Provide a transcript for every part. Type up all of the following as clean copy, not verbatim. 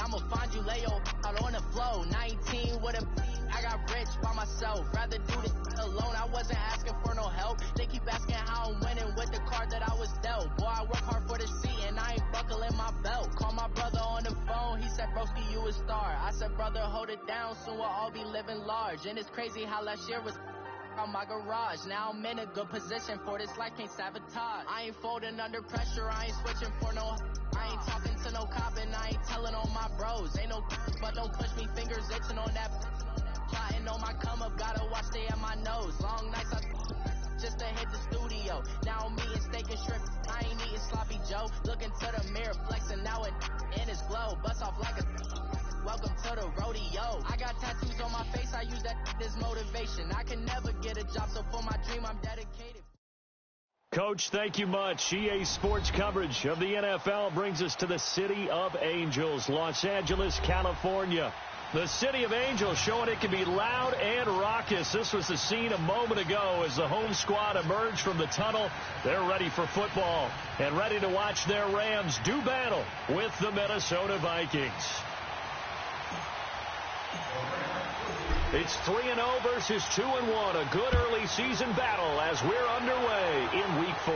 I'ma find you, lay your out on the flow. 19 with a I got rich by myself. Rather do this alone. I wasn't asking for no help. They keep asking how I'm winning with the card that I was dealt. Boy, I work hard for the seat and I ain't buckling my belt. Call my brother on the phone. He said, broski, you a star. I said, brother, hold it down. Soon we'll all be living large. And it's crazy how last year was on my garage. Now I'm in a good position for this life, can't sabotage. I ain't folding under pressure. I ain't switching for no. I ain't talking to no cop and I ain't telling on my bros. Ain't no but don't push me, fingers itching on that. Plotting on my come up, gotta watch stay at my nose. Long nights I just to hit the studio. Now I'm eating steak and shrimp. I ain't eating sloppy Joe. Looking to the mirror, flexing now it in his glow. Bust off like a welcome to the rodeo. I got tattoos on my face, I use that as motivation. I can never get a job, so for my dream I'm dedicated. Coach, thank you much. EA Sports coverage of the NFL brings us to the City of Angels, Los Angeles, California. The City of Angels showing it can be loud and raucous. This was the scene a moment ago as the home squad emerged from the tunnel. They're ready for football and ready to watch their Rams do battle with the Minnesota Vikings. It's 3-0 versus 2-1, a good early season battle as we're underway in Week 4.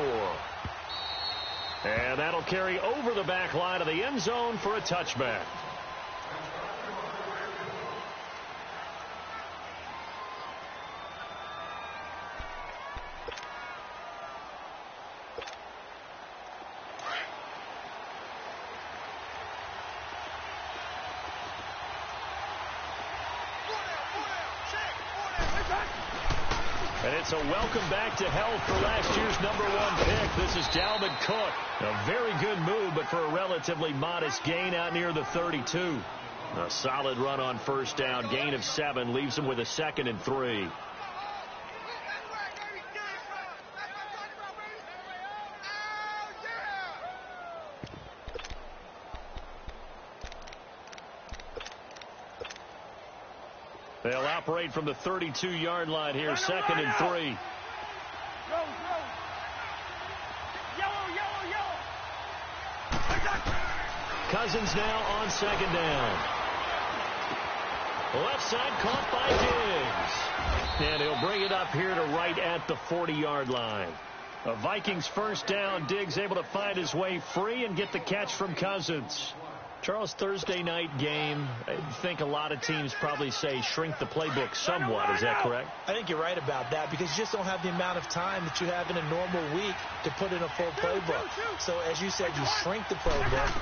And that'll carry over the back line of the end zone for a touchback. And it's a welcome back to health for last year's #1 pick. This is Dalvin Cook. A very good move, but for a relatively modest gain out near the 32. A solid run on first down. Gain of 7 leaves him with a 2nd and 3. They'll operate from the 32-yard line here, 2nd and 3. Cousins now on 2nd down. Left side caught by Diggs. And he'll bring it up here to right at the 40-yard line. A Vikings first down. Diggs able to find his way free and get the catch from Cousins. Charles, Thursday night game, I think a lot of teams probably say shrink the playbook somewhat. Is that correct? I think you're right about that because you just don't have the amount of time that you have in a normal week to put in a full playbook. So, as you said, you shrink the playbook,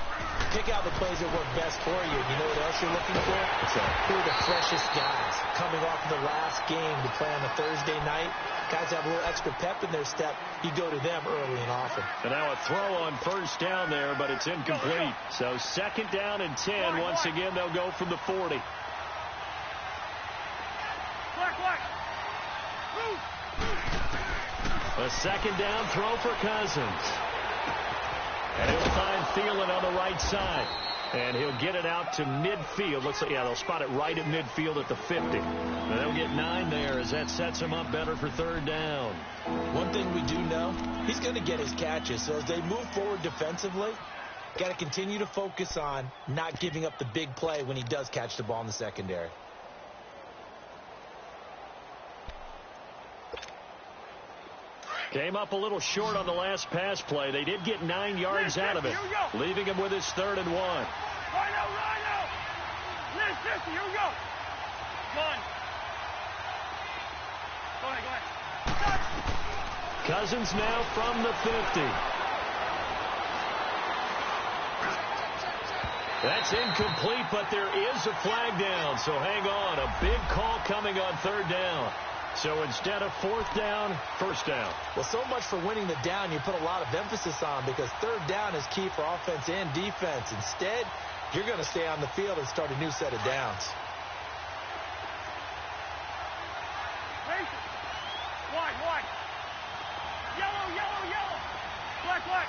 pick out the plays that work best for you. And you know what else you're looking for? Who are the freshest guys coming off of the last game to play on a Thursday night? Guys have a little extra pep in their step. You go to them early and often. And now a throw on first down there, but it's incomplete. So 2nd down and 10. Once again, they'll go from the 40. A 2nd down throw for Cousins. And he'll find Thielen on the right side. And he'll get it out to midfield. Looks like, yeah, they'll spot it right at midfield at the 50. And they'll get 9 there as that sets him up better for 3rd down. One thing we do know, he's going to get his catches. So as they move forward defensively, got to continue to focus on not giving up the big play when he does catch the ball in the secondary. Came up a little short on the last pass play. They did get 9 yards out of it, leaving him with his 3rd and 1. Rhino! Here we go. Go ahead. Cousins now from the 50. That's incomplete, but there is a flag down, so hang on. A big call coming on 3rd down. So instead of 4th down, 1st down. Well, so much for winning the down you put a lot of emphasis on because 3rd down is key for offense and defense. Instead, you're going to stay on the field and start a new set of downs. Wide. Yellow. Black.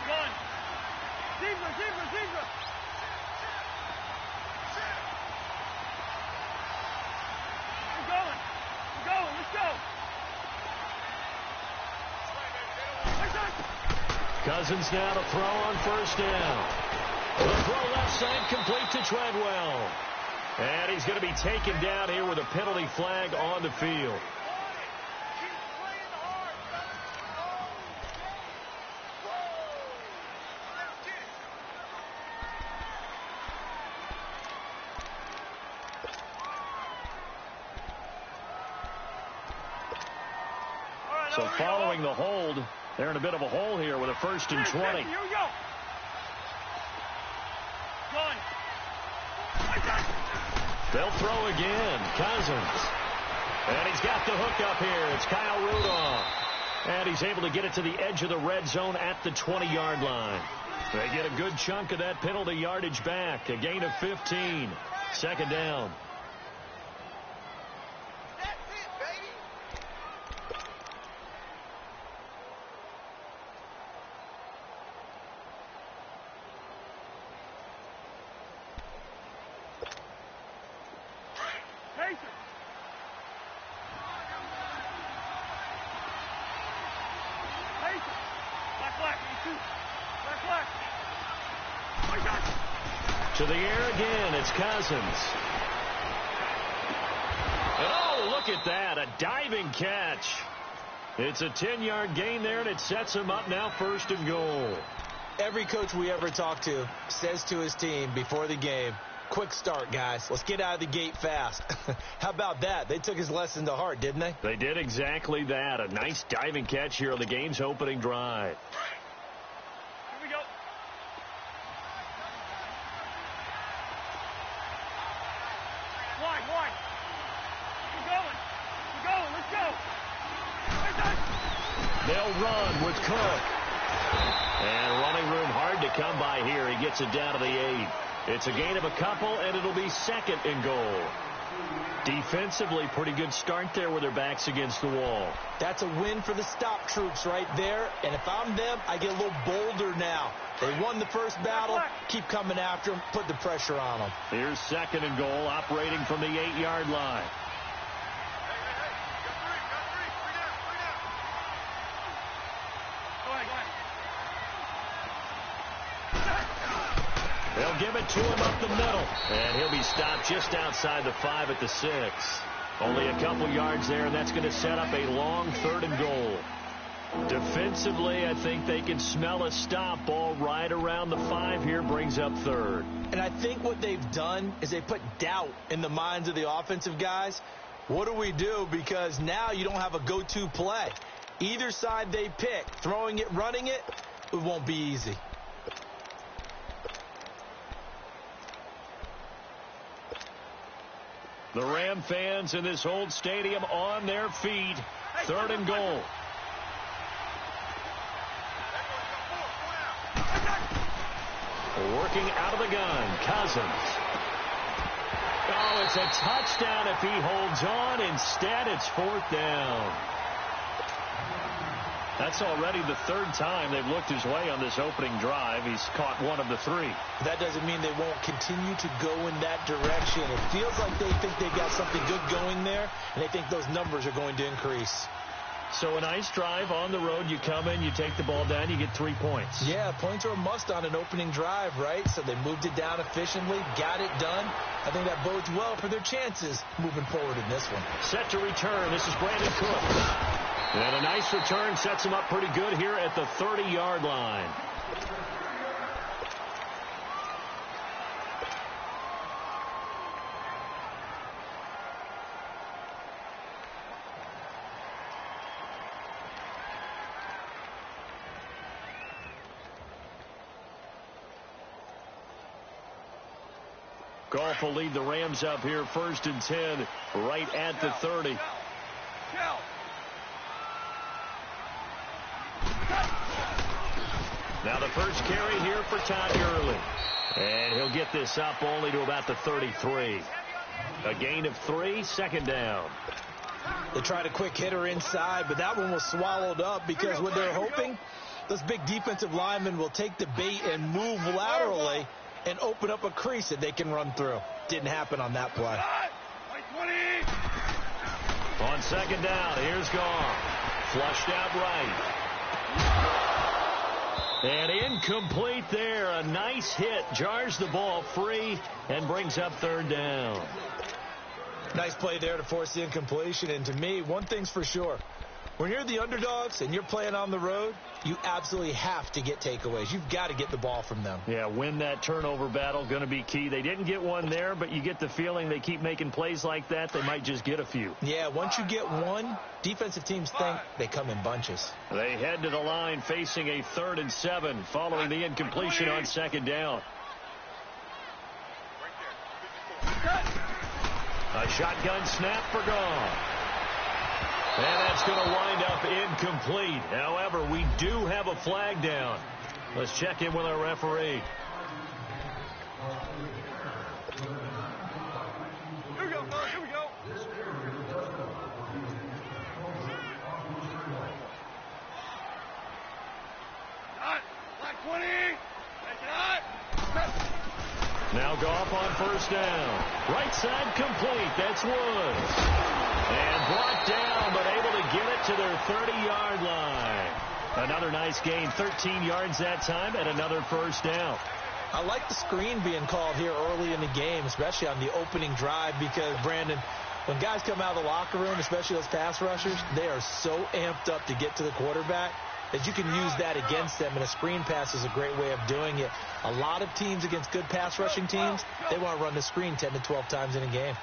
Gun. Zebra. We're going. Let's go. Cousins now to throw on 1st down. The throw left side complete to Treadwell. And he's going to be taken down here with a penalty flag on the field. So following the hold, they're in a bit of a hole here with a 1st and 20. Here we go. Going. They'll throw again. Cousins. And he's got the hook up here. It's Kyle Rudolph. And he's able to get it to the edge of the red zone at the 20-yard line. They get a good chunk of that penalty yardage back. A gain of 15. 2nd down. To the air again, it's Cousins. And oh, look at that, a diving catch. It's a 10-yard gain there, and it sets him up now 1st and goal. Every coach we ever talk to says to his team before the game, quick start, guys. Let's get out of the gate fast. How about that? They took his lesson to heart, didn't they? They did exactly that. A nice diving catch here on the game's opening drive. Here we go. Wide. We're going. Let's go. They'll run with Cook. And running room hard to come by here. He gets it down to the 8. It's a gain of a couple, and it'll be 2nd and goal. Defensively, pretty good start there with their backs against the wall. That's a win for the stop troops right there. And if I'm them, I get a little bolder now. They won the first battle. Keep coming after them. Put the pressure on them. Here's 2nd and goal, operating from the 8-yard line. They'll give it to him up the middle. And he'll be stopped just outside the 5 at the 6. Only a couple yards there, and that's going to set up a long 3rd and goal. Defensively, I think they can smell a stop. Ball right around the 5 here, brings up 3rd. And I think what they've done is they put doubt in the minds of the offensive guys. What do we do? Because now you don't have a go-to play. Either side they pick, throwing it, running it, it won't be easy. The Ram fans in this old stadium on their feet. 3rd and goal. Working out of the gun, Cousins. Oh, it's a touchdown if he holds on. Instead, it's 4th down. That's already the 3rd time they've looked his way on this opening drive. He's caught 1 of the 3. That doesn't mean they won't continue to go in that direction. It feels like they think they've got something good going there, and they think those numbers are going to increase. So a nice drive on the road. You come in, you take the ball down, you get 3 points. Yeah, points are a must on an opening drive, right? So they moved it down efficiently, got it done. I think that bodes well for their chances moving forward in this one. Set to return. This is Brandon Cook. And a nice return sets him up pretty good here at the 30-yard line. Goff will lead the Rams up here 1st and 10 right at the 30. Now the first carry here for Todd Gurley. And he'll get this up only to about the 33. A gain of 3, 2nd down. They tried a quick hitter inside, but that one was swallowed up because what they're hoping, those big defensive linemen will take the bait and move laterally and open up a crease that they can run through. Didn't happen on that play. On 2nd down, here's Goff. Flushed out right. And incomplete there. A nice hit. Jars the ball free and brings up third down. Nice play there to force the incompletion. And to me, one thing's for sure. When you're the underdogs and you're playing on the road, you absolutely have to get takeaways. You've got to get the ball from them. Yeah, win that turnover battle, going to be key. They didn't get one there, but you get the feeling they keep making plays like that, they might just get a few. Yeah, once you get one, defensive teams think they come in bunches. They head to the line facing a 3rd and 7 following the incompletion on 2nd down. A shotgun snap for Goff. And that's going to wind up incomplete. However, we do have a flag down. Let's check in with our referee. Here we go, fellas. Here we go. Hot. Black 20. Take it hot. Now Goff on 1st down. Right side complete. That's Woods. And brought down, but able to get it to their 30-yard line. Another nice gain, 13 yards that time, and another 1st down. I like the screen being called here early in the game, especially on the opening drive, because, Brandon, when guys come out of the locker room, especially those pass rushers, they are so amped up to get to the quarterback that you can use that against them, and a screen pass is a great way of doing it. A lot of teams against good pass rushing teams, they want to run the screen 10 to 12 times in a game.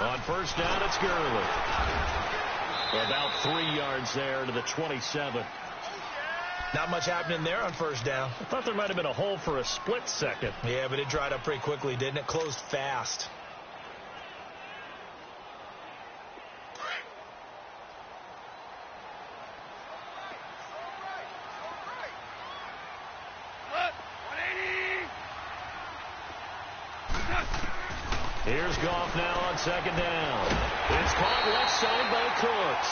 On 1st down, it's Gurley. About 3 yards there to the 27. Not much happening there on 1st down. I thought there might have been a hole for a split second. Yeah, but it dried up pretty quickly, didn't it? Closed fast. Here's Goff now on 2nd down. It's caught left side by Cooks.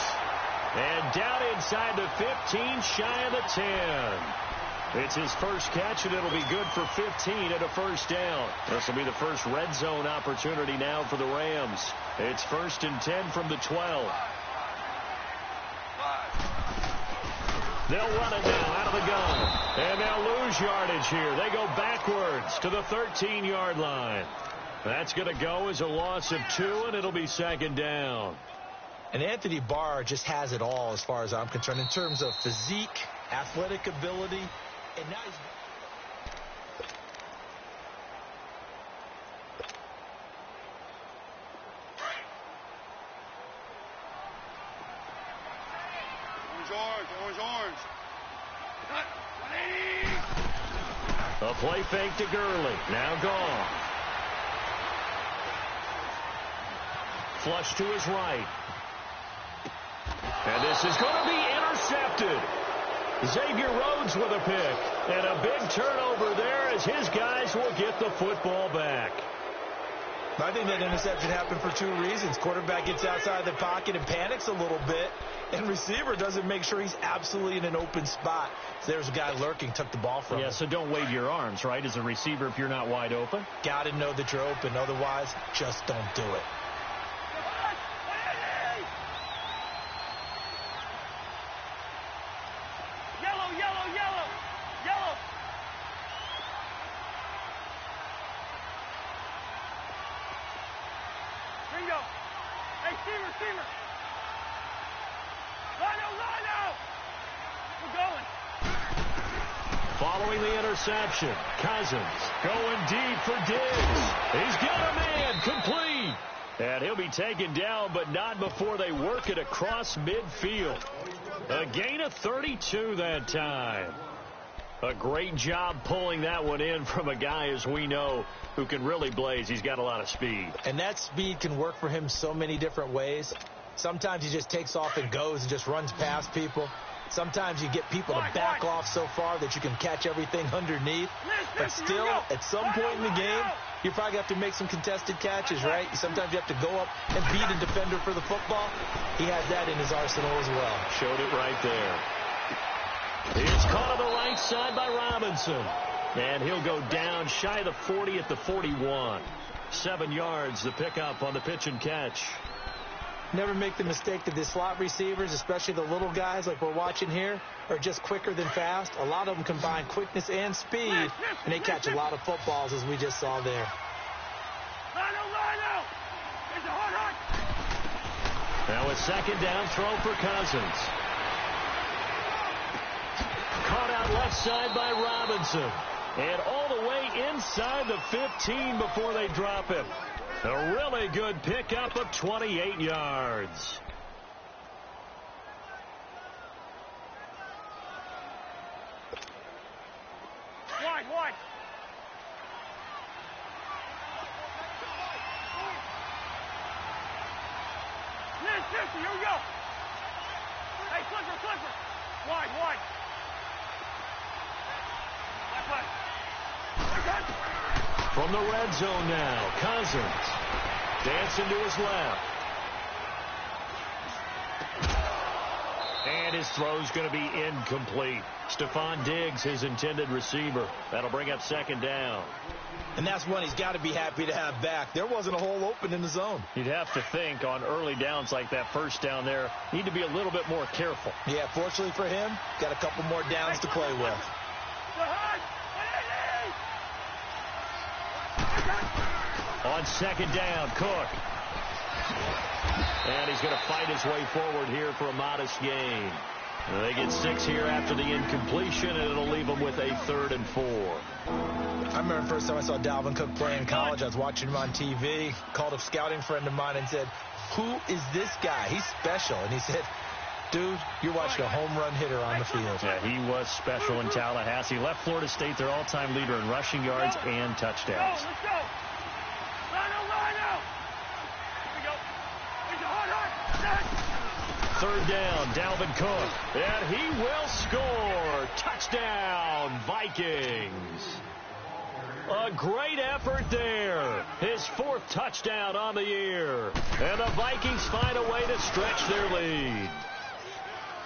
And down inside the 15, shy of the 10. It's his first catch, and it'll be good for 15 at a 1st down. This will be the first red zone opportunity now for the Rams. It's 1st and 10 from the 12. They'll run it now out of the gun. And they'll lose yardage here. They go backwards to the 13-yard line. That's going to go as a loss of 2, and it'll be 2nd down. And Anthony Barr just has it all as far as I'm concerned in terms of physique, athletic ability, and now he's... Orange. A play fake to Gurley. Now Goff. Flush to his right. And this is going to be intercepted. Xavier Rhodes with a pick. And a big turnover there as his guys will get the football back. I think that interception happened for 2 reasons. Quarterback gets outside the pocket and panics a little bit, and receiver doesn't make sure he's absolutely in an open spot. So there's a guy lurking, took the ball from him. Yeah, so don't wave your arms, right, as a receiver if you're not wide open. Got to know that you're open. Otherwise, just don't do it. Receiver. Line out. We're going. Following the interception, Cousins going deep for Diggs. He's got a man complete. And he'll be taken down, but not before they work it across midfield. A gain of 32 that time. A great job pulling that one in from a guy, as we know, who can really blaze. He's got a lot of speed. And that speed can work for him so many different ways. Sometimes he just takes off and goes and just runs past people. Sometimes you get people to back off so far that you can catch everything underneath. But still, at some point in the game, you probably have to make some contested catches, right? Sometimes you have to go up and beat a defender for the football. He has that in his arsenal as well. Showed it right there. It's caught on the right side by Robinson. And he'll go down shy of the 40 at the 41. 7 yards, the pickup on the pitch and catch. Never make the mistake that the slot receivers, especially the little guys like we're watching here, are just quicker than fast. A lot of them combine quickness and speed, and they catch a lot of footballs, as we just saw there. Now a second down throw for Cousins. Caught out left side by Robinson. And all the way inside the 15 before they drop him. A really good pickup of 28 yards. Wide. Yes, here we go. Hey, Clipper. Wide. From the red zone now, Cousins dancing to his left. And his throw's going to be incomplete. Stephon Diggs, his intended receiver. That'll bring up second down. And that's one he's got to be happy to have back. There wasn't a hole open in the zone. You'd have to think on early downs like that first down there, need to be a little bit more careful. Yeah, fortunately for him, got a couple more downs to play with. On second down, Cook. And he's going to fight his way forward here for a modest gain. They get 6 here after the incompletion, and it'll leave them with a 3rd and 4. I remember the first time I saw Dalvin Cook play in college. I was watching him on TV, called a scouting friend of mine and said, "Who is this guy? He's special." And he said, "Dude, you're watching a home run hitter on the field." Yeah, he was special in Tallahassee. Left Florida State their all-time leader in rushing yards and touchdowns. Let's go. Line Third down, Dalvin Cook. And he will score. Touchdown, Vikings. A great effort there. His 4th touchdown on the year. And the Vikings find a way to stretch their lead.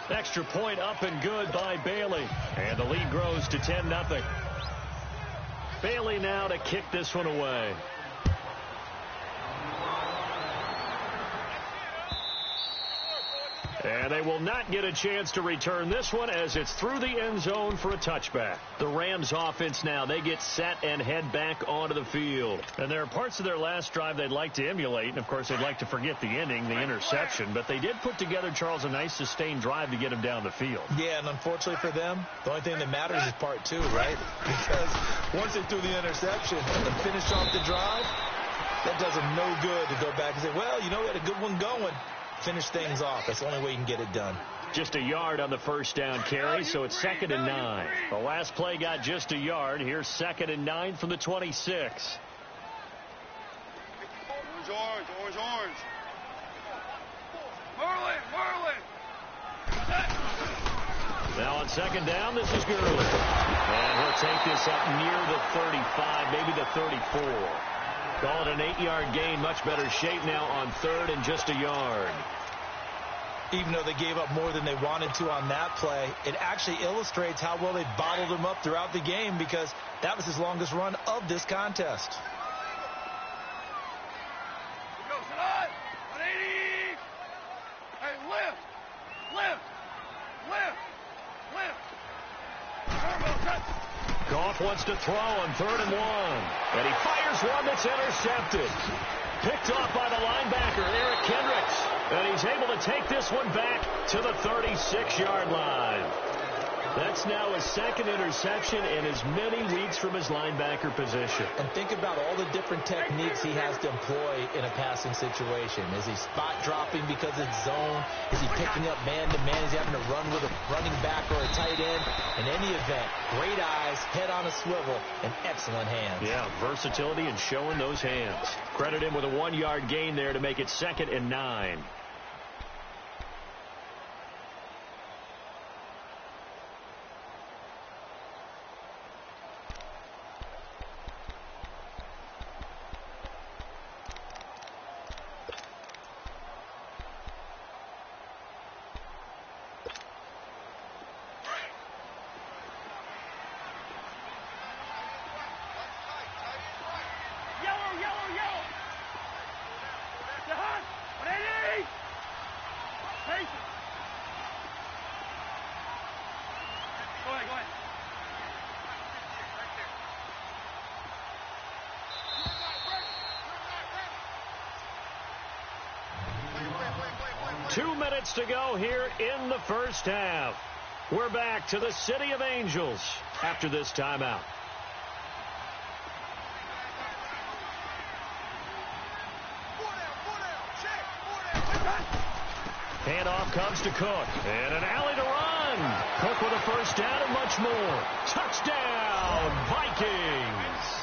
Extra point up and good by Bailey. And the lead grows to 10-0. Bailey now to kick this one away. And they will not get a chance to return this one as it's through the end zone for a touchback. The Rams offense now, they get set and head back onto the field. And there are parts of their last drive they'd like to emulate. And, of course, they'd like to forget the ending, the interception. But they did put together, Charles, a nice sustained drive to get him down the field. Yeah, and unfortunately for them, the only thing that matters is part 2, right? Because once they threw the interception and finished off the drive, that does them no good to go back and say, well, you know, we had a good one going. Finish things off. That's the only way you can get it done. Just a yard on the first down carry, so it's 2nd and 9. The last play got just a yard. Here's 2nd and 9 from the 26. Orange. Merlin. Now on second down, this is Gurley. And he'll take this up near the 35, maybe the 34. Call it an 8-yard gain. Much better shape now on 3rd and just a yard. Even though they gave up more than they wanted to on that play, it actually illustrates how well they bottled him up throughout the game, because that was his longest run of this contest. Go, Salah. 180. Hey, lift. Goff wants to throw on 3rd and 1. And he fires one that's intercepted. Picked off by the linebacker, Eric Kendricks. And he's able to take this one back to the 36-yard line. That's now his 2nd interception in as many weeks from his linebacker position. And think about all the different techniques he has to employ in a passing situation. Is he spot dropping because it's zone? Is he picking up man-to-man? Is he having to run with a running back or a tight end? In any event, great eyes, head on a swivel, and excellent hands. Yeah, versatility and showing those hands. Credit him with a 1-yard gain there to make it 2nd and 9. Yellow. 180. 2 minutes to go here in the first half. We're back to the City of Angels after this timeout. Handoff comes to Cook, and an alley to run. Cook with a first down and much more. Touchdown, Vikings.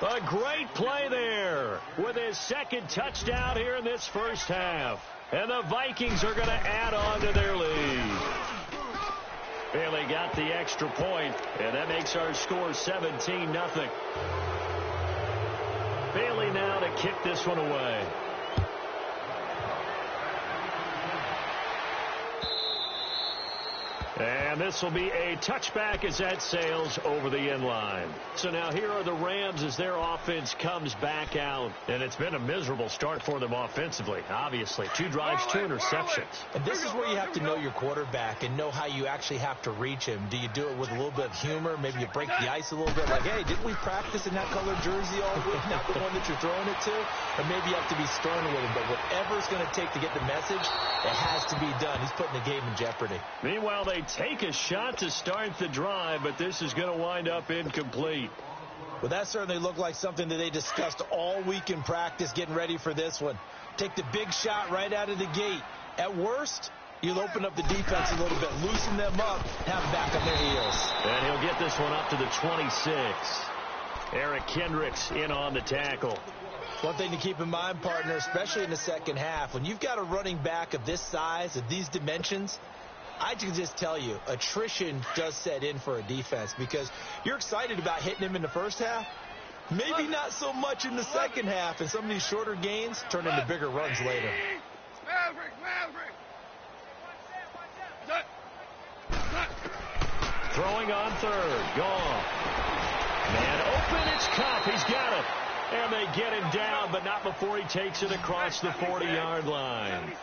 A great play there with his second touchdown here in this first half. And the Vikings are going to add on to their lead. Bailey got the extra point, and that makes our score 17-0. Bailey now to kick this one away. And this will be a touchback as that sails over the end line. So now here are the Rams as their offense comes back out. And it's been a miserable start for them offensively, obviously. 2 drives, 2 interceptions. And this is where you have to know your quarterback and know how you actually have to reach him. Do you do it with a little bit of humor? Maybe you break the ice a little bit. Like, hey, didn't we practice in that colored jersey all week? Not the one that you're throwing it to? Or maybe you have to be stern with him. But whatever it's going to take to get the message, it has to be done. He's putting the game in jeopardy. Meanwhile, they take a shot to start the drive, but this is going to wind up incomplete. Well, that certainly looked like something that they discussed all week in practice, getting ready for this one. Take the big shot right out of the gate. At worst, you'll open up the defense a little bit, loosen them up, have them back on their heels. And he'll get this one up to the 26. Eric Kendricks in on the tackle. One thing to keep in mind, partner, especially in the second half, when you've got a running back of this size, of these dimensions, I can just tell you, attrition does set in for a defense because you're excited about hitting him in the first half. Maybe not so much in the second half, and some of these shorter gains turn into bigger runs later. Throwing on third. Gone. Man open. It's Cup. He's got it. And they get him down, but not before he takes it across the 40-yard line.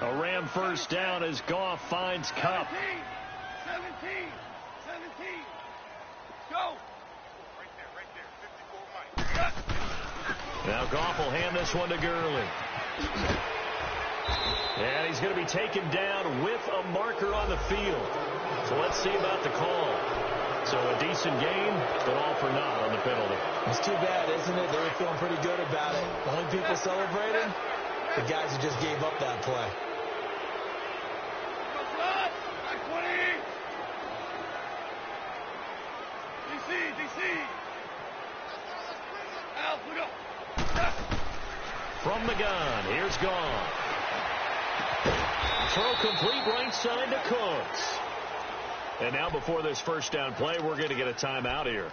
A Ram first down as Goff finds Cup. 17. Go. Right there. 54 Now Goff will hand this one to Gurley. And he's going to be taken down with a marker on the field. So let's see about the call. So a decent game, but all for naught on the penalty. It's too bad, isn't it? They were feeling pretty good about it. The only people celebrating, the guys who just gave up that play. DC. From the gun, here's Gone. Throw complete right side to Cooks. And now before this first down play, we're going to get a timeout here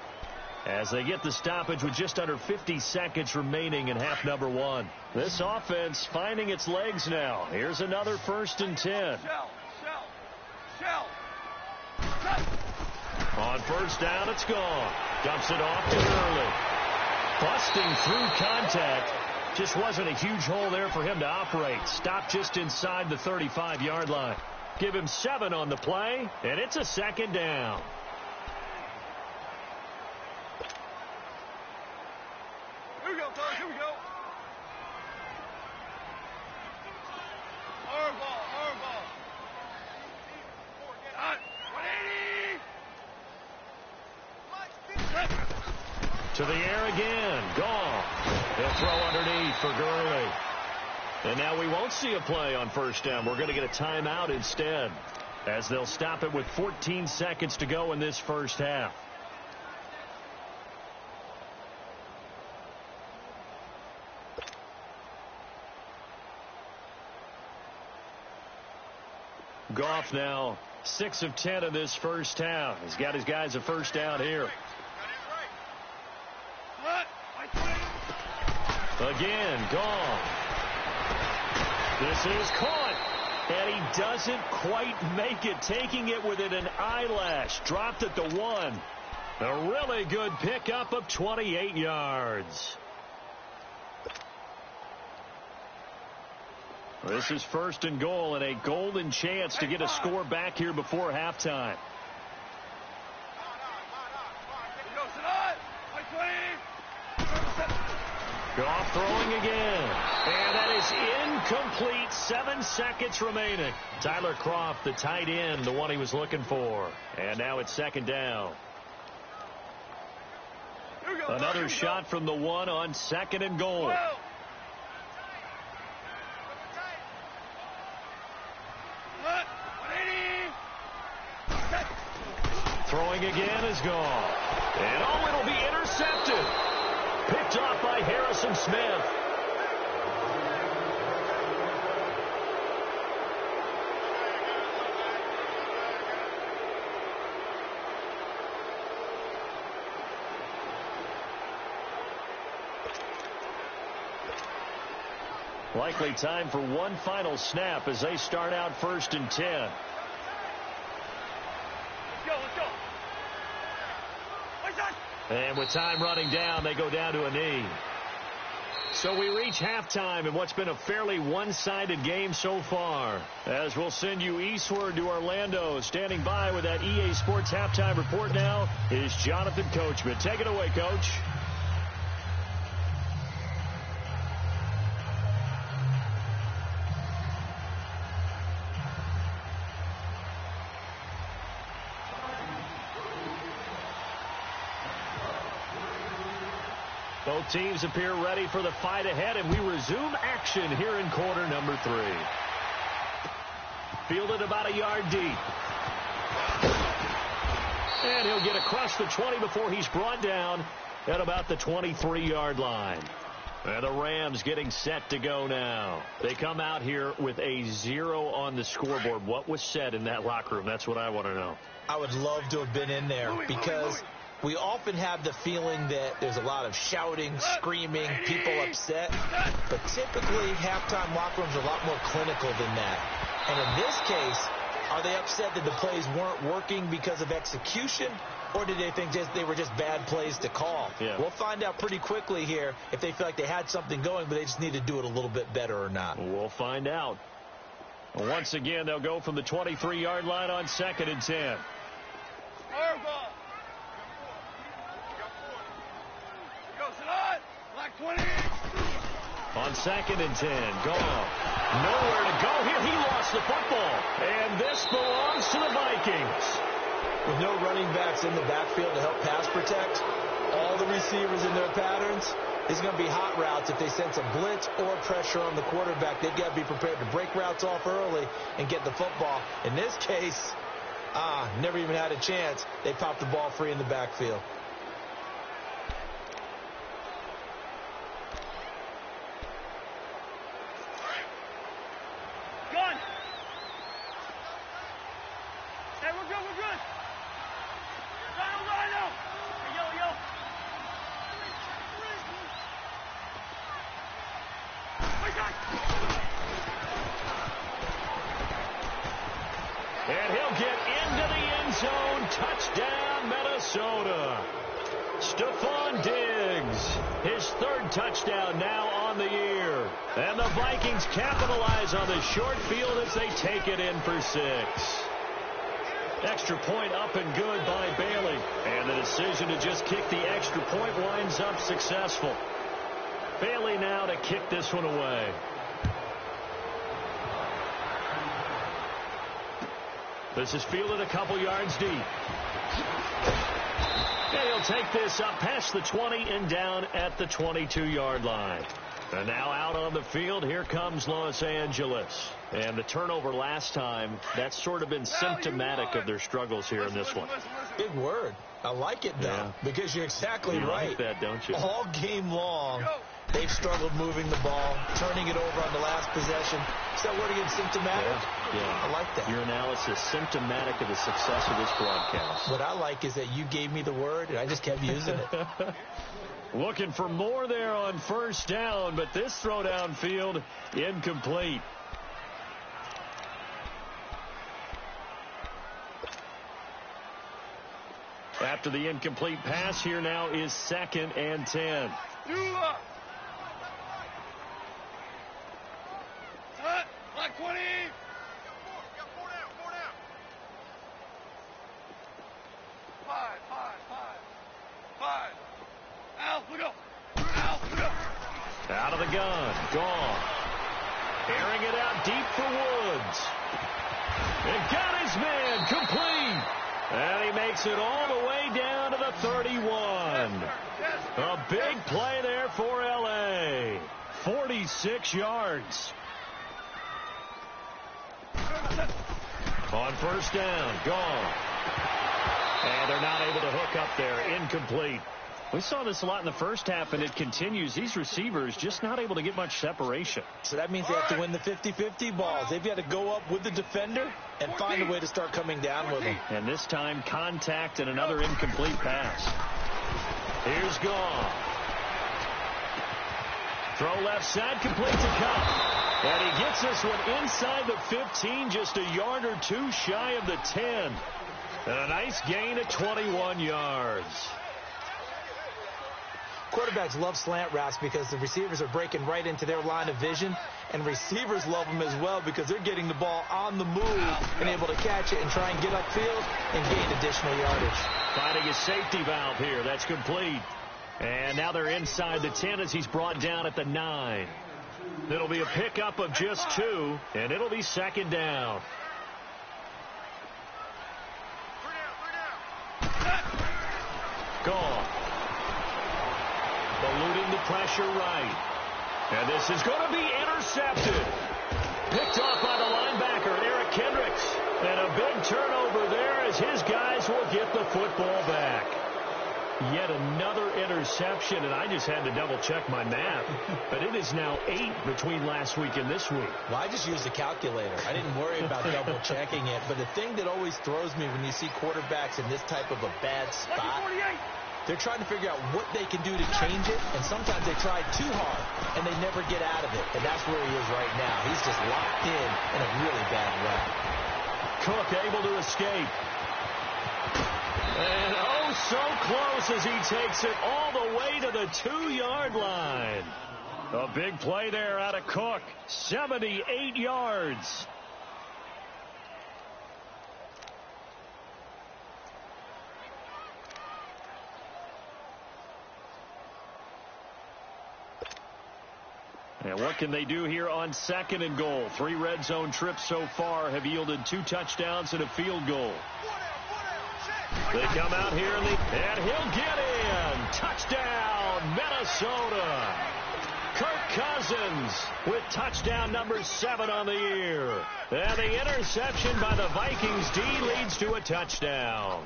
as they get the stoppage with just under 50 seconds remaining in half number 1. This offense finding its legs now. Here's another 1st and 10. Shell. On first down, it's Gone. Dumps it off to Gurley. Busting through contact. Just wasn't a huge hole there for him to operate. Stopped just inside the 35-yard line. Give him 7 on the play, and it's a 2nd down. Here we go, fellas. Here we go. Hardball. Done. 180. To the air again. Gone. He'll throw underneath for Gurley. And now we won't see a play on first down. We're going to get a timeout instead, as they'll stop it with 14 seconds to go in this first half. Goff now 6 of 10 in this first half. He's got his guys a first down here. Again, Gone. This is caught, and he doesn't quite make it, taking it within an eyelash. Dropped at the 1. A really good pickup of 28 yards. This is 1st and goal and a golden chance to get a score back here before halftime. Goff throwing again. And that is incomplete. 7 seconds remaining. Tyler Kroft, the tight end, the one he was looking for. And now it's second down. Another shot from the one on second and goal. Throwing again is gone. And oh, it'll be intercepted. Picked off by Harrison Smith. Likely time for one final snap as they start out 1st and 10. Let's go. And with time running down, they go down to a knee. So we reach halftime in what's been a fairly one-sided game so far. As we'll send you eastward to Orlando. Standing by with that EA Sports halftime report now is Jonathan Coachman. Take it away, Coach. Both teams appear ready for the fight ahead, and we resume action here in quarter number 3. Fielded about a yard deep. And he'll get across the 20 before he's brought down at about the 23-yard line. And the Rams getting set to go now. They come out here with a 0 on the scoreboard. What was said in that locker room? That's what I want to know. I would love to have been in there because we often have the feeling that there's a lot of shouting, screaming, people upset. But typically, halftime locker rooms are a lot more clinical than that. And in this case, are they upset that the plays weren't working because of execution? Or did they think they were just bad plays to call? Yeah. We'll find out pretty quickly here if they feel like they had something going, but they just need to do it a little bit better or not. We'll find out. Once again, they'll go from the 23-yard line on 2nd and 10. On 2nd and 10, Goff. Nowhere to go here. He lost the football. And this belongs to the Vikings. With no running backs in the backfield to help pass protect, all the receivers in their patterns, it's going to be hot routes if they sense a blitz or pressure on the quarterback. They've got to be prepared to break routes off early and get the football. In this case, never even had a chance. They popped the ball free in the backfield. And he'll get into the end zone. Touchdown, Minnesota. Stephon Diggs, his 3rd touchdown now on the year. And the Vikings capitalize on the short field as they take it in for 6. Extra point up and good by Bailey. And the decision to just kick the extra point winds up successful. Bailey now to kick this one away. This is fielded a couple yards deep. And he'll take this up past the 20 and down at the 22-yard line. And now out on the field, here comes Los Angeles. And the turnover last time, that's sort of been symptomatic of their struggles here in this one. Big word. I like it, though, because you're exactly right. You like that, don't you? All game long, they've struggled moving the ball, turning it over on the last possession. Is that word again, symptomatic? Yeah. I like that. Your analysis, symptomatic of the success of this broadcast. What I like is that you gave me the word, and I just kept using it. Looking for more there on 1st down, but this throw downfield incomplete. After the incomplete pass, here now is 2nd and 10. Like 20. Five. Al, look up. Out of the gun. Gone. Airing it out deep for Woods. And got his man complete. And he makes it all the way down to the 31. A big play there for L.A. 46 yards. On first down, gone. And they're not able to hook up there. Incomplete. We saw this a lot in the first half, and it continues. These receivers just not able to get much separation. So that means they have to win the 50-50 balls. They've got to go up with the defender and find a way to start coming down with them. And this time, contact and another incomplete pass. Here's Goff. Throw left side, complete to Cup. And he gets this one inside the 15, just a yard or two shy of the 10. And a nice gain of 21 yards. Quarterbacks love slant routes because the receivers are breaking right into their line of vision, and receivers love them as well because they're getting the ball on the move and able to catch it and try and get upfield and gain additional yardage. Finding a safety valve here. That's complete. And now they're inside the 10 as he's brought down at the 9. It'll be a pickup of just 2, and it'll be second down. Gone. Eluding the pressure right. And this is going to be intercepted. Picked off by the linebacker, Eric Kendricks. And a big turnover there as his guys will get the football back. Yet another interception, and I just had to double-check my math. But it is now 8 between last week and this week. Well, I just used a calculator. I didn't worry about double-checking it. But the thing that always throws me when you see quarterbacks in this type of a bad spot, they're trying to figure out what they can do to change it, and sometimes they try too hard, and they never get out of it. And that's where he is right now. He's just locked in a really bad way. Cook able to escape. And oh, so close as he takes it all the way to the 2-yard line. A big play there out of Cook. 78 yards. And what can they do here on 2nd and goal? 3 red zone trips so far have yielded 2 touchdowns and a field goal. They come out here and he'll get in. Touchdown, Minnesota. Kirk Cousins with touchdown number 7 on the year. And the interception by the Vikings D leads to a touchdown.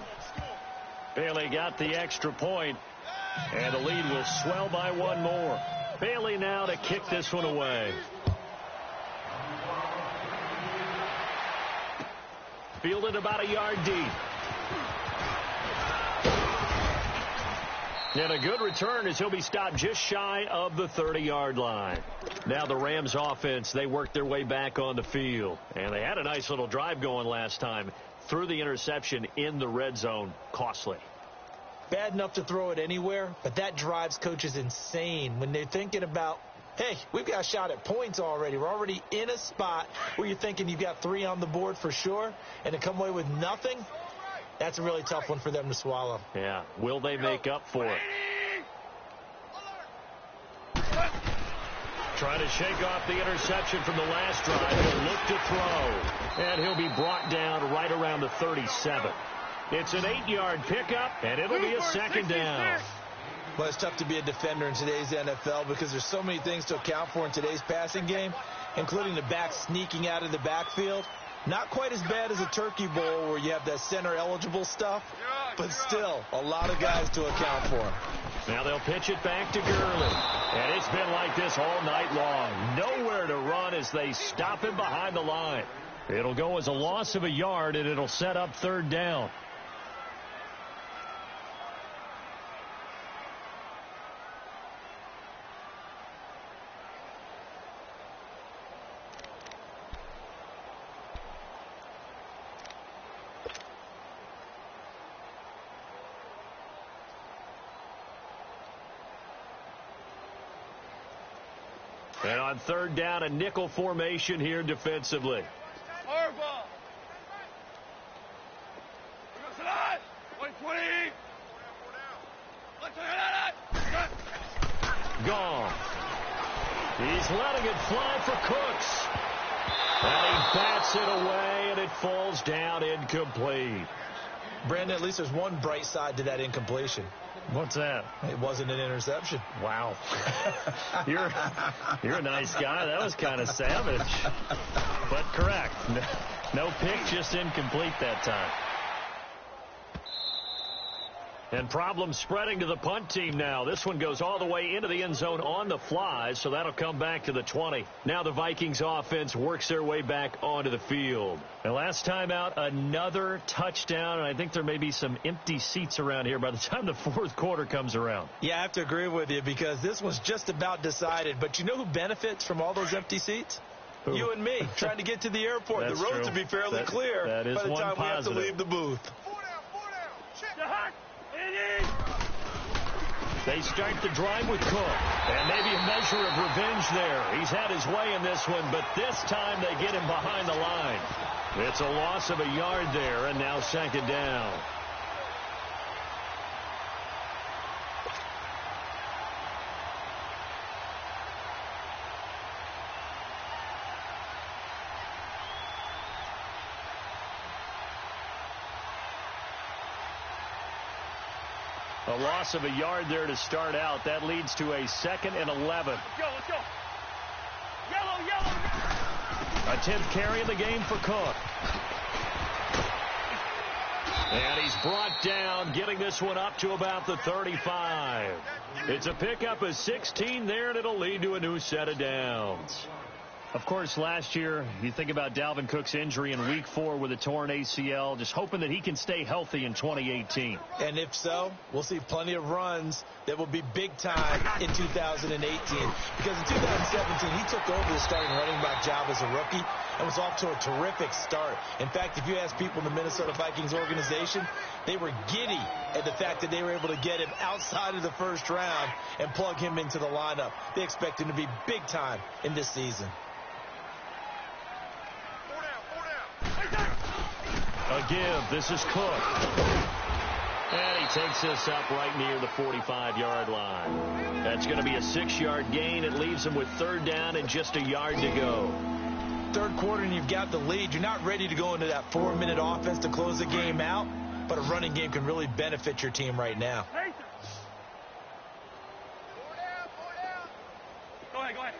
Bailey got the extra point, and the lead will swell by 1 more. Bailey now to kick this one away. Fielded about a yard deep. And a good return as he'll be stopped just shy of the 30-yard line. Now the Rams offense, they worked their way back on the field. And they had a nice little drive going last time. Threw the interception in the red zone. Costly. Bad enough to throw it anywhere, but that drives coaches insane when they're thinking about, hey, we've got a shot at points already. We're already in a spot where you're thinking you've got 3 on the board for sure, and to come away with nothing, that's a really tough one for them to swallow. Yeah. Will they make up for it? Trying to shake off the interception from the last drive. He'll look to throw, and he'll be brought down right around the 37. It's an 8-yard pickup, and it'll be a second down. Well, it's tough to be a defender in today's NFL because there's so many things to account for in today's passing game, including the back sneaking out of the backfield. Not quite as bad as a turkey bowl where you have that center-eligible stuff, but still a lot of guys to account for. Now they'll pitch it back to Gurley. And it's been like this all night long. Nowhere to run as they stop him behind the line. It'll go as a loss of a yard, and it'll set up 3rd down. And on 3rd down, a nickel formation here defensively. Gone. He's letting it fly for Cooks. And he bats it away, and it falls down incomplete. Brandon, at least there's one bright side to that incompletion. What's that? It wasn't an interception. Wow. You're a nice guy. That was kind of savage. But correct. No pick, just incomplete that time. And problems spreading to the punt team now. This one goes all the way into the end zone on the fly, so that'll come back to the 20. Now the Vikings offense works their way back onto the field. And last time out, another touchdown, and I think there may be some empty seats around here by the time the fourth quarter comes around. Yeah, I have to agree with you because this one's just about decided. But you know who benefits from all those empty seats? Who? You and me, trying to get to the airport. The roads will be fairly clear that is by the time positive. we have to leave the booth. They start the drive with Cook. And maybe a measure of revenge there. He's had his way in this one, but this time they get him behind the line. It's a loss of a yard there, and now second down. A loss of a yard there to start out. That leads to a 2nd and 11. Let's go. Yellow. A 10th carry in the game for Cook. And he's brought down, getting this one up to about the 35. It's a pickup of 16 there, and it'll lead to a new set of downs. Of course, last year, you think about Dalvin Cook's injury in Week 4 with a torn ACL, just hoping that he can stay healthy in 2018. And if so, we'll see plenty of runs that will be big time in 2018. Because in 2017, he took over the starting running back job as a rookie and was off to a terrific start. In fact, if you ask people in the Minnesota Vikings organization, they were giddy at the fact that they were able to get him outside of the first round and plug him into the lineup. They expect him to be big time in this season. A give. This is Cook. And he takes this up right near the 45-yard line. That's going to be a 6-yard gain. It leaves him with 3rd down and just a yard to go. Third quarter and you've got the lead. You're not ready to go into that 4-minute offense to close the game out, but a running game can really benefit your team right now. Go ahead.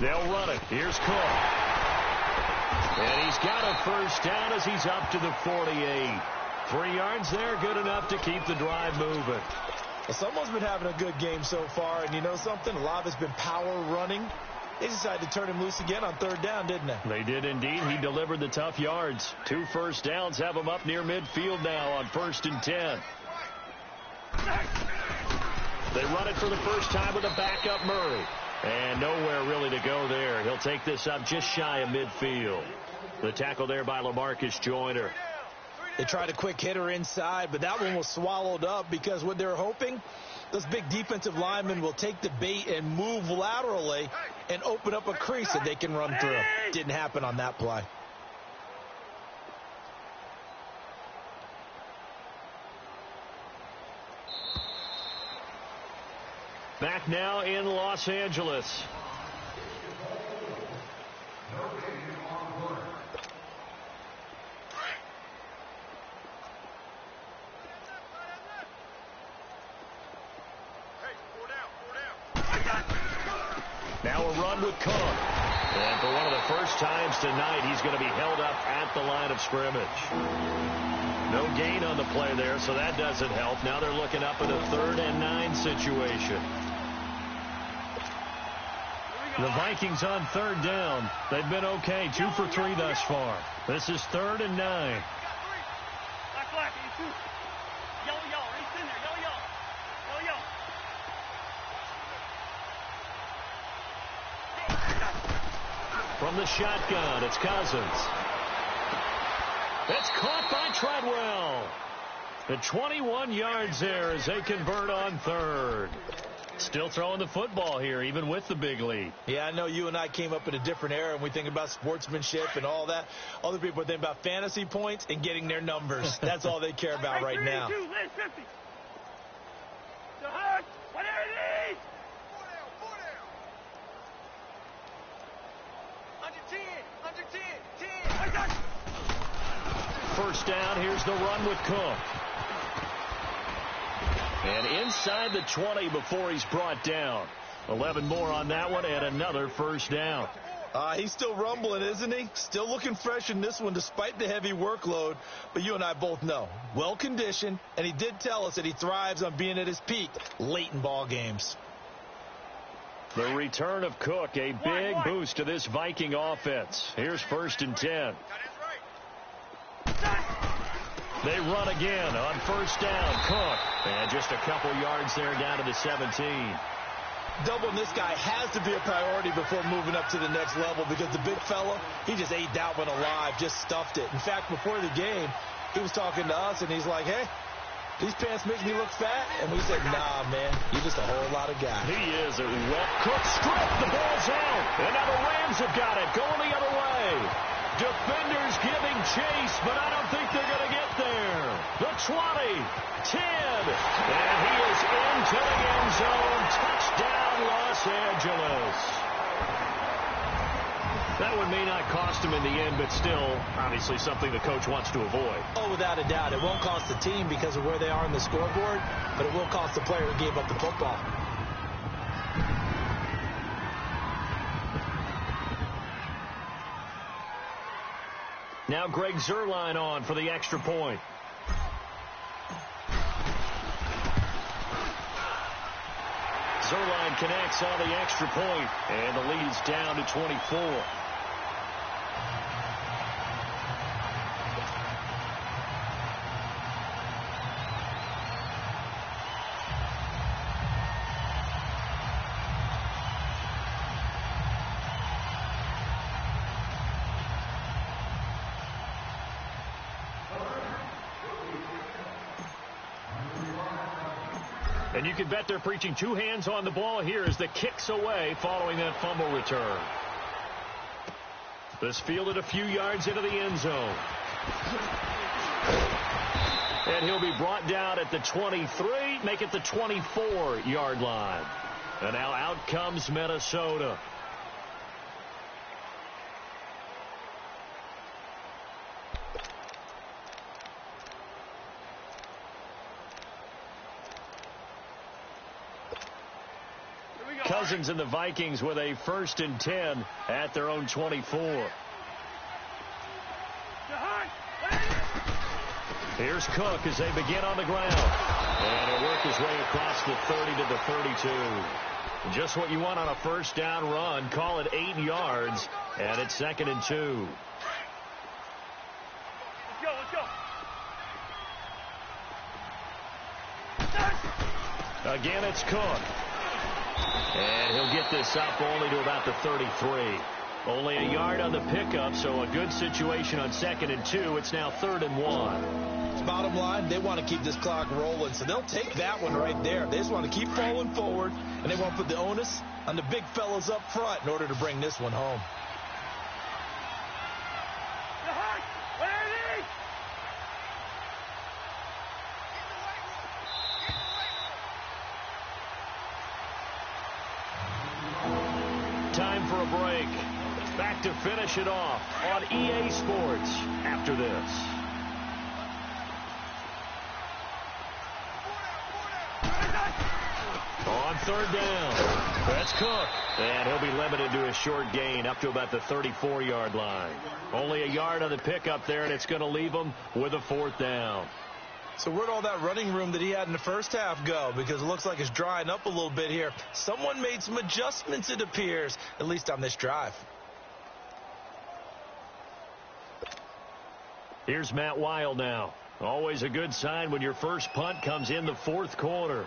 They'll run it. Here's Cook. And he's got a first down as he's up to the 48. 3 yards there, good enough to keep the drive moving. Well, someone's been having a good game so far, and you know something? A lot of it's been power running. They decided to turn him loose again on 3rd down, didn't they? They did indeed. He delivered the tough yards. 2 first downs have him up near midfield now on 1st and 10. They run it for the first time with a backup Murray. And nowhere really to go there. He'll take this up just shy of midfield. The tackle there by LaMarcus Joyner. They tried a quick hitter inside, but that one was swallowed up because what they're hoping, those big defensive linemen will take the bait and move laterally and open up a crease that they can run through. Didn't happen on that play. Back now in Los Angeles. Now a run with Cook. And for one of the first times tonight, he's going to be held up at the line of scrimmage. No gain on the play there, so that doesn't help. Now they're looking up at a 3rd and 9 situation. The Vikings on 3rd down. They've been okay. 2 for 3 thus far. This is 3rd and 9. Black, yellow, right in there, yellow. From the shotgun, it's Cousins. It's caught by Treadwell. The 21 yards there as they convert on 3rd. Still throwing the football here, even with the big lead. Yeah, I know you and I came up in a different era, and we think about sportsmanship and all that. Other people think about fantasy points and getting their numbers. That's all they care about right now. First down, here's the run with Cook. And inside the 20 before he's brought down. 11 more on that one and another first down. He's still rumbling, isn't he? Still looking fresh in this one despite the heavy workload. But you and I both know, well-conditioned, and he did tell us that he thrives on being at his peak late in ball games. The return of Cook, a big boost to this Viking offense. Here's 1st and 10. They run again on 1st down. Cook. And just a couple yards there down to the 17. Doubling this guy has to be a priority before moving up to the next level because the big fella, he just ate that one alive, just stuffed it. In fact, before the game, he was talking to us, and he's like, hey, these pants make me look fat. And we said, nah, man, you're just a whole lot of guy. He is a wet Cook strip. The ball's out. And now the Rams have got it, going the other way. Defenders giving chase, but I don't think they're going to get there. The 20, 10, and he is into the end zone. Touchdown, Los Angeles. That one may not cost him in the end, but still, obviously something the coach wants to avoid. Oh, without a doubt. It won't cost the team because of where they are on the scoreboard, but it will cost the player who gave up the football. Now Greg Zuerlein on for the extra point. Zuerlein connects on the extra point, and the lead's down to 24. And you can bet they're preaching two hands on the ball here as the kick's away following that fumble return. This fielded a few yards into the end zone. And he'll be brought down at the 23, make it the 24-yard line. And now out comes Minnesota. Cousins and the Vikings with a 1st and 10 at their own 24. Here's Cook as they begin on the ground. And he'll work his way across the 30 to the 32. Just what you want on a first down run. Call it 8 yards. And it's 2nd and 2. Again, it's Cook. And he'll get this up only to about the 33. Only a yard on the pickup, so a good situation on 2nd and 2. It's now 3rd and 1. Bottom line, they want to keep this clock rolling, so they'll take that one right there. They just want to keep falling forward, and they want to put the onus on the big fellas up front in order to bring this one home. Time for a break. Back to finish it off on EA Sports after this. On 3rd down, that's Cook. And he'll be limited to a short gain up to about the 34-yard line. Only a yard on the pickup there, and it's going to leave him with a 4th down. So where'd all that running room that he had in the first half go? Because it looks like it's drying up a little bit here. Someone made some adjustments, it appears, at least on this drive. Here's Matt Wild now. Always a good sign when your first punt comes in the 4th quarter.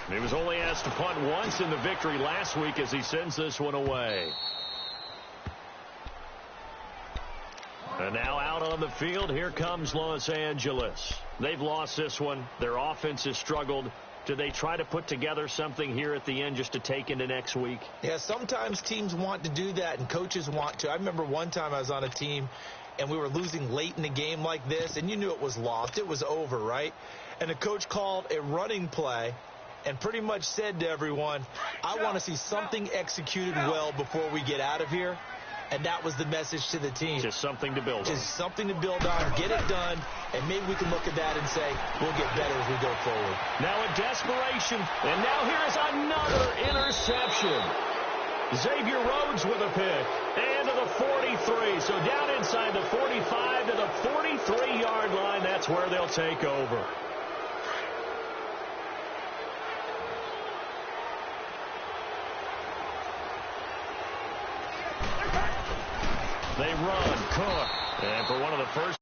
He was only asked to punt once in the victory last week as he sends this one away. And now out on the field, here comes Los Angeles. They've lost this one. Their offense has struggled. do they try to put together something here at the end just to take into next week? Yeah, sometimes teams want to do that, and coaches want to. I remember one time I was on a team, and we were losing late in the game like this, and you knew it was lost. It was over, right? And the coach called a running play and pretty much said to everyone, I want to see something executed well before we get out of here. And that was the message to the team. Just something to build on. Just something to build on, get it done, and maybe we can look at that and say, we'll get better as we go forward. Now in desperation, and now here's another interception. Xavier Rhodes with a pick, and to the 43. So down inside the 45 to the 43-yard line, that's where they'll take over. They run, Cook, and for one of the first